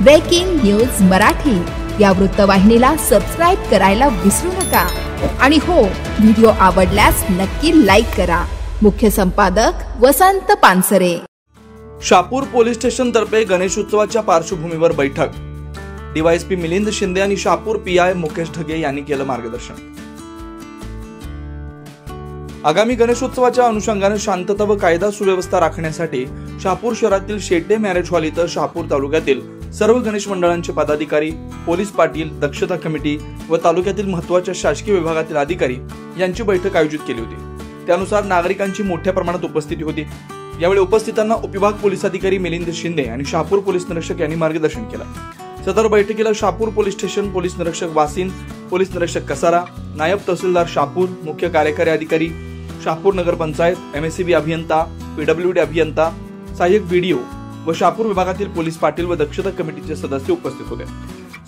Breaking news Marathi या वृत्तवाहिनीला subscribe करायला विसरू नका आणि हो, व्हिडिओ आवडल्यास नक्की लाईक करा। मुख्य संपादक वसंत पानसरे। शहापूर पोलीस स्टेशन तर्फे गणेशोत्सवाच्या पार्श्वभूमीवर बैठक। डीवायएसपी मिलिंद शिंदे आणि शहापूर पीआय मुकेश ढगे यांनी केलं मार्गदर्शन। आगामी गणेशोत्सवाच्या अनुषंगाने शांतता व कायदा सुव्यवस्था राखण्यासाठी शहापूर शहरातील शेट्टे मॅरेज हॉल इथं शहापूर तालुक्यातील सर्व गणेश मंडळांचे पदाधिकारी, पोलीस पाटील, दक्षता कमिटी व तालुक्यातील महत्त्वाच्या शासकीय विभागातील अधिकारी यांची बैठक आयोजित केली होती। त्यानुसार नागरिकांची मोठ्या प्रमाणात उपस्थिती होती। यावेळी उपस्थितांना उपविभाग पोलीस अधिकारी मिलिंद शिंदे आणि शहापूर पोलीस निरीक्षक यांनी मार्गदर्शन केलं। सदर बैठकीला शहापूर पोलीस स्टेशन पोलीस निरीक्षक वासिन, पोलीस निरीक्षक कसारा, नायब तहसीलदार शहापूर, मुख्य कार्यकारी अधिकारी शहापूर नगर पंचायत, एमएससीबी अभियंता, पीडब्ल्यूडी अभियंता, सहाय्यक बीडीओ व शहापूर विभागातील पोलीस पाटील व दक्षता कमिटीचे सदस्य उपस्थित होते।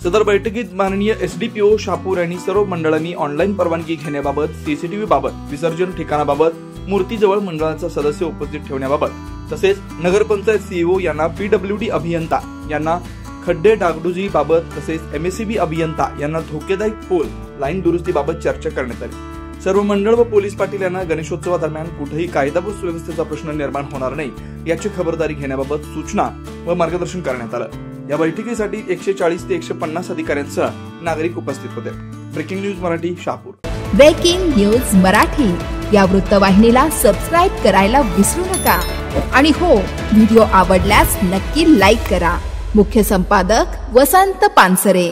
सदर बैठकीत माननीय एसडीपीओ शहापूर यांनी सर्व मंडळांनी ऑनलाईन परवानगी घेण्याबाबत, सीसीटीव्ही बाबत, विसर्जन ठिकाणाबाबत, मूर्तीजवळ मंडळाचा सदस्य उपस्थित ठेवण्याबाबत, तसेच नगरपंचायत सीईओ यांना पीडब्ल्यूडी अभियंता यांना खड्डे डागडुजी बाबत, तसेच एमएससीबी अभियंता यांना धोकेदायक पोल लाईन दुरुस्तीबाबत चर्चा करण्यात आली। सर्व मंडळ व पोलीस पाटील यांना गणेशोत्सवादरम्यान कुठेही कायदा व सुव्यवस्थेचा प्रश्न निर्माण होणार नाही याची खबरदारी घेण्याबाबत सूचना व मार्गदर्शन करण्यात आलं। या बैठकीसाठी 140 ते 150 अधिकाऱ्यांसह नागरिक उपस्थित होते। Breaking news Marathi, Shahapur. Breaking news Marathi या वृत्तवाहिनीला सबस्क्राइब करायला विसरू नका आणि हो, व्हिडिओ आवडल्यास नक्की लाईक करा। मुख्य संपादक वसंत पानसरे।